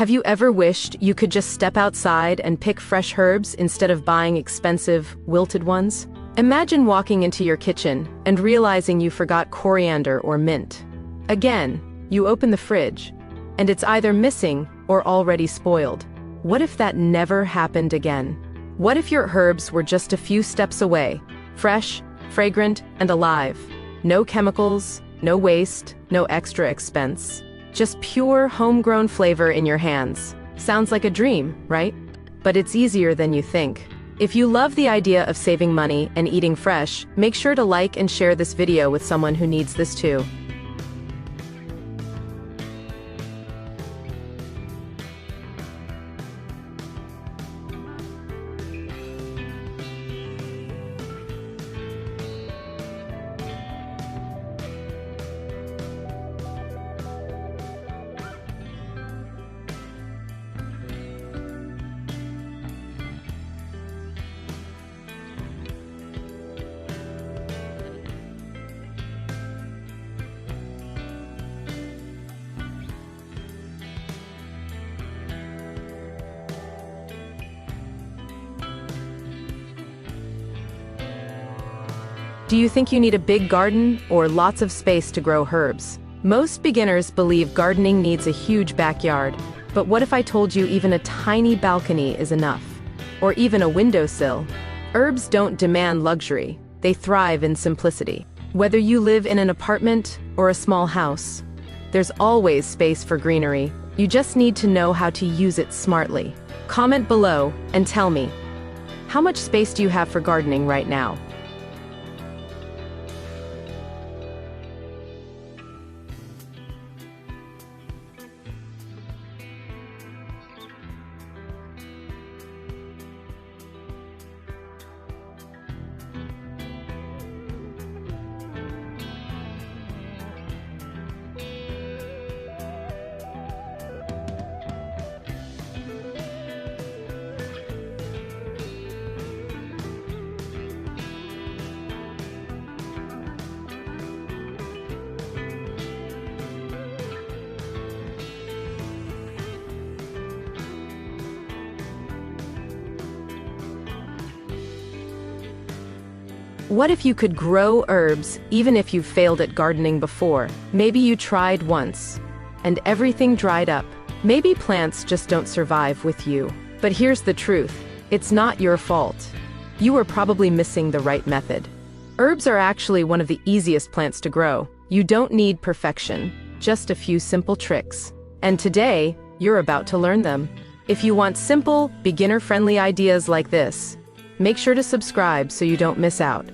Have you ever wished you could just step outside and pick fresh herbs instead of buying expensive, wilted ones? Imagine walking into your kitchen and realizing you forgot coriander or mint. Again, you open the fridge, and it's either missing or already spoiled. What if that never happened again? What if your herbs were just a few steps away, fresh, fragrant, and alive? No chemicals, no waste, no extra expense. Just pure, homegrown flavor in your hands. Sounds like a dream, right? But it's easier than you think. If you love the idea of saving money and eating fresh, make sure to like and share this video with someone who needs this too. Do you think you need a big garden or lots of space to grow herbs? Most beginners believe gardening needs a huge backyard, but what if I told you even a tiny balcony is enough? Or even a windowsill? Herbs don't demand luxury, they thrive in simplicity. Whether you live in an apartment or a small house, there's always space for greenery. You just need to know how to use it smartly. Comment below and tell me, how much space do you have for gardening right now? What if you could grow herbs even if you've failed at gardening before? Maybe you tried once, and everything dried up. Maybe plants just don't survive with you. But here's the truth, it's not your fault. You were probably missing the right method. Herbs are actually one of the easiest plants to grow. You don't need perfection, just a few simple tricks. And today, you're about to learn them. If you want simple, beginner-friendly ideas like this, make sure to subscribe so you don't miss out.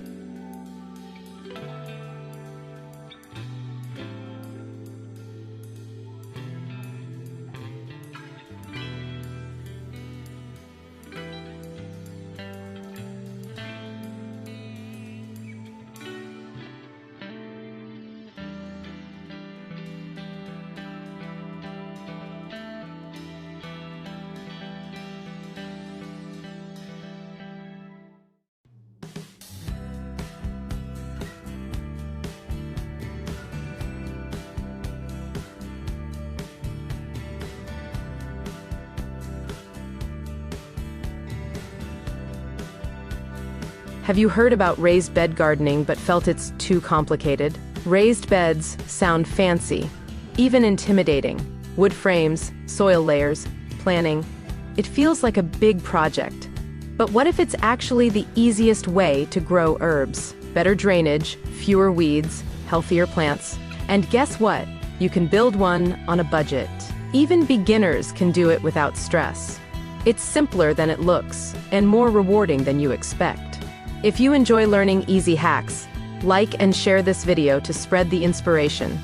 Have you heard about raised bed gardening but felt it's too complicated? Raised beds sound fancy, even intimidating. Wood frames, soil layers, planning. It feels like a big project. But what if it's actually the easiest way to grow herbs? Better drainage, fewer weeds, healthier plants. And guess what? You can build one on a budget. Even beginners can do it without stress. It's simpler than it looks, and more rewarding than you expect. If you enjoy learning easy hacks, like and share this video to spread the inspiration.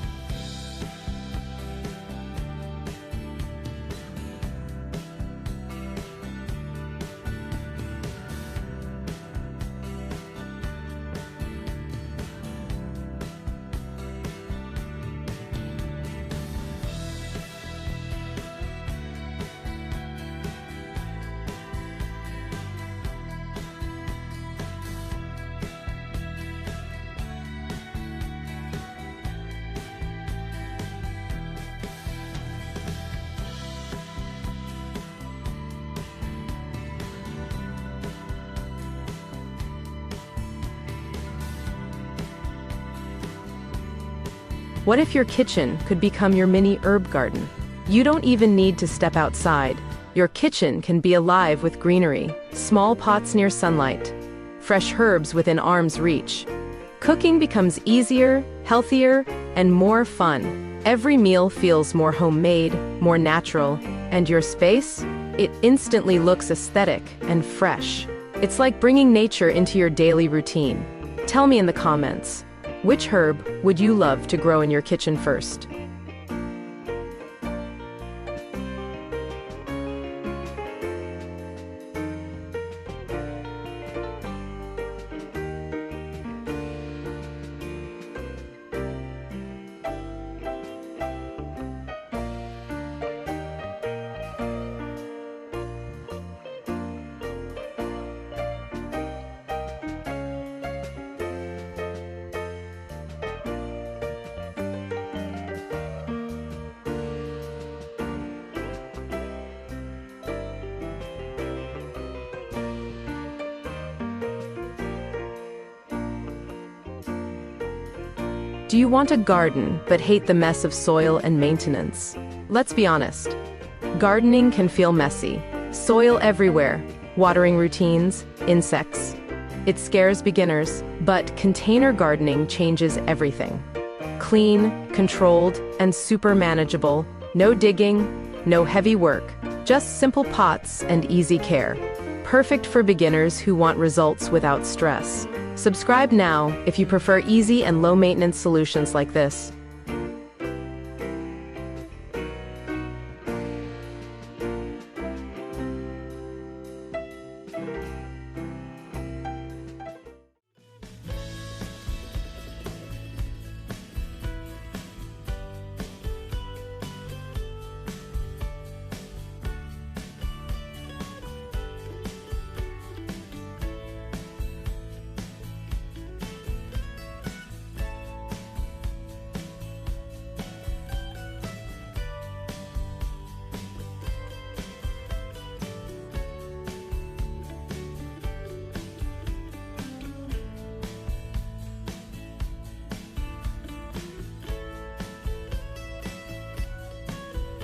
What if your kitchen could become your mini herb garden? You don't even need to step outside. Your kitchen can be alive with greenery, small pots near sunlight, fresh herbs within arm's reach. Cooking becomes easier, healthier, and more fun. Every meal feels more homemade, more natural, and your space? It instantly looks aesthetic and fresh. It's like bringing nature into your daily routine. Tell me in the comments, which herb would you love to grow in your kitchen first? Do you want a garden but hate the mess of soil and maintenance? Let's be honest. Gardening can feel messy. Soil everywhere, watering routines, insects. It scares beginners, but container gardening changes everything. Clean, controlled, and super manageable. No digging, no heavy work. Just simple pots and easy care. Perfect for beginners who want results without stress. Subscribe now if you prefer easy and low-maintenance solutions like this.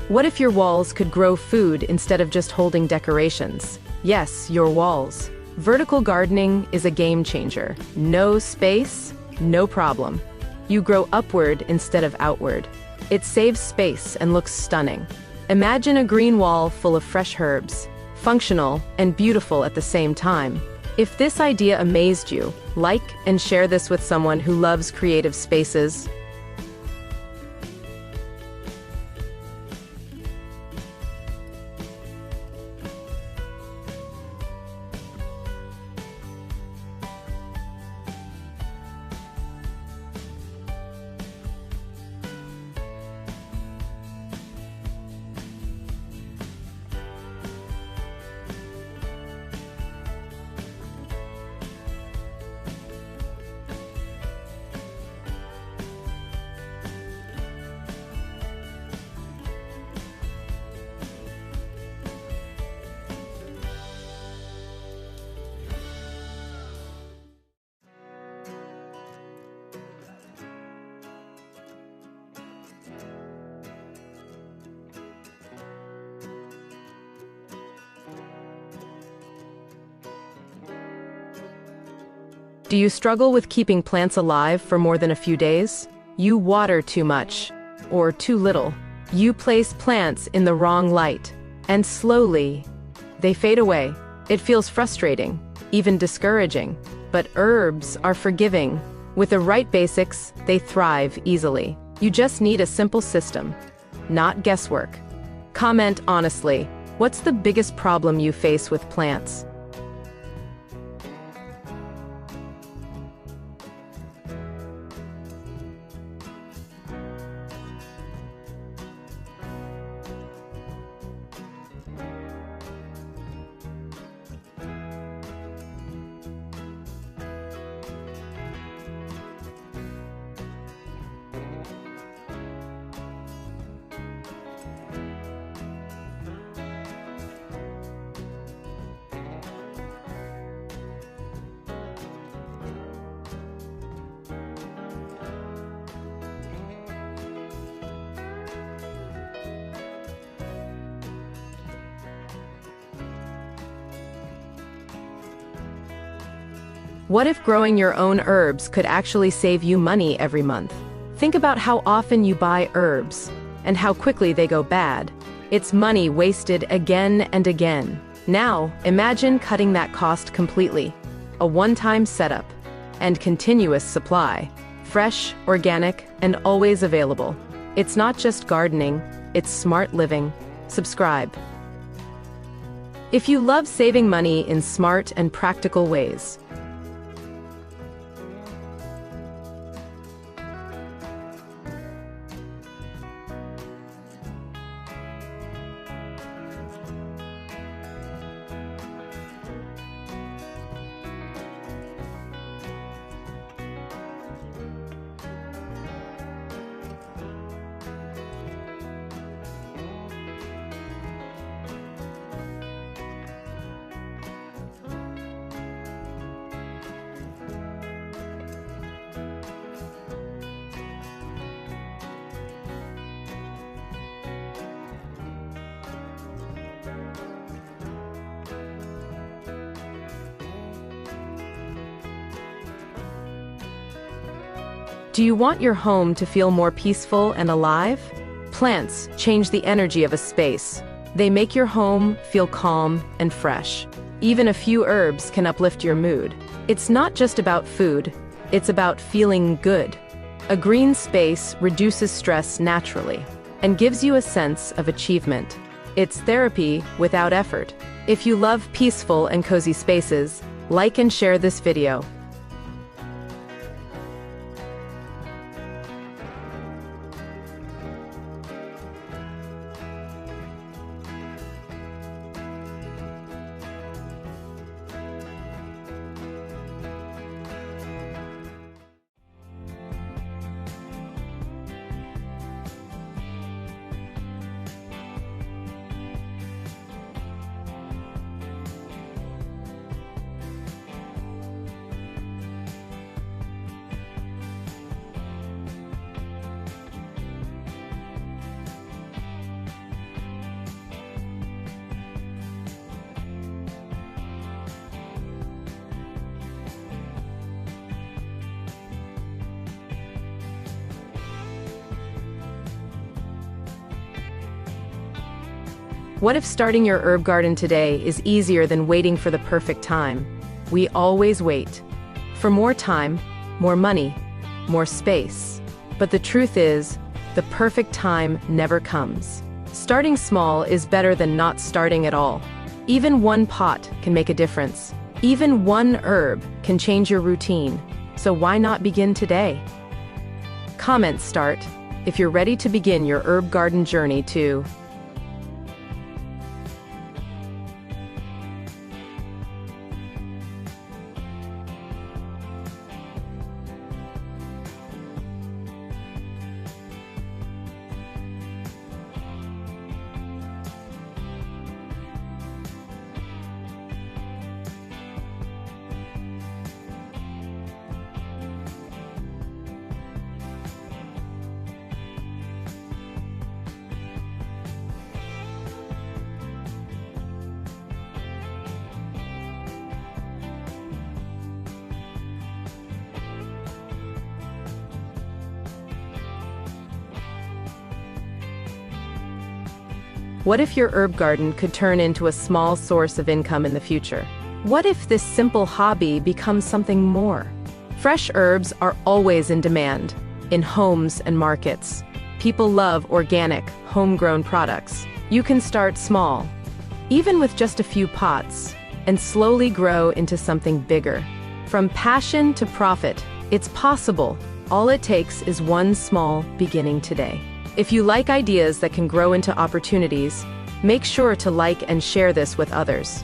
What if your walls could grow food instead of just holding decorations? Yes, your walls. Vertical gardening is a game changer. No space, no problem. You grow upward instead of outward. It saves space and looks stunning. Imagine a green wall full of fresh herbs, functional and beautiful at the same time. If this idea amazed you, like and share this with someone who loves creative spaces. Do you struggle with keeping plants alive for more than a few days? You water too much, or too little. You place plants in the wrong light, and slowly, they fade away. It feels frustrating, even discouraging. But herbs are forgiving. With the right basics, they thrive easily. You just need a simple system, not guesswork. Comment honestly, what's the biggest problem you face with plants? What if growing your own herbs could actually save you money every month? Think about how often you buy herbs and how quickly they go bad. It's money wasted again and again. Now, imagine cutting that cost completely. A one-time setup and continuous supply. Fresh, organic, and always available. It's not just gardening, it's smart living. Subscribe. If you love saving money in smart and practical ways. Do you want your home to feel more peaceful and alive? Plants change the energy of a space. They make your home feel calm and fresh. Even a few herbs can uplift your mood. It's not just about food, it's about feeling good. A green space reduces stress naturally and gives you a sense of achievement. It's therapy without effort. If you love peaceful and cozy spaces, like and share this video. What if starting your herb garden today is easier than waiting for the perfect time? We always wait. For more time, more money, more space. But the truth is, the perfect time never comes. Starting small is better than not starting at all. Even one pot can make a difference. Even one herb can change your routine. So why not begin today? Comments start if you're ready to begin your herb garden journey too. What if your herb garden could turn into a small source of income in the future? What if this simple hobby becomes something more? Fresh herbs are always in demand, in homes and markets. People love organic, homegrown products. You can start small, even with just a few pots, and slowly grow into something bigger. From passion to profit, it's possible. All it takes is one small beginning today. If you like ideas that can grow into opportunities, make sure to like and share this with others.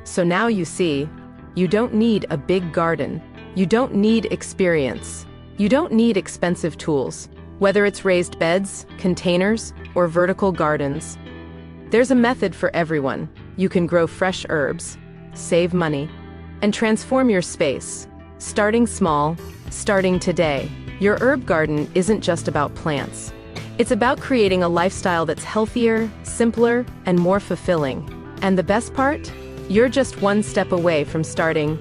So now you see, you don't need a big garden. You don't need experience. You don't need expensive tools. Whether it's raised beds, containers, or vertical gardens, there's a method for everyone. You can grow fresh herbs, save money, and transform your space. Starting small, starting today. Your herb garden isn't just about plants. It's about creating a lifestyle that's healthier, simpler, and more fulfilling. And the best part? You're just one step away from starting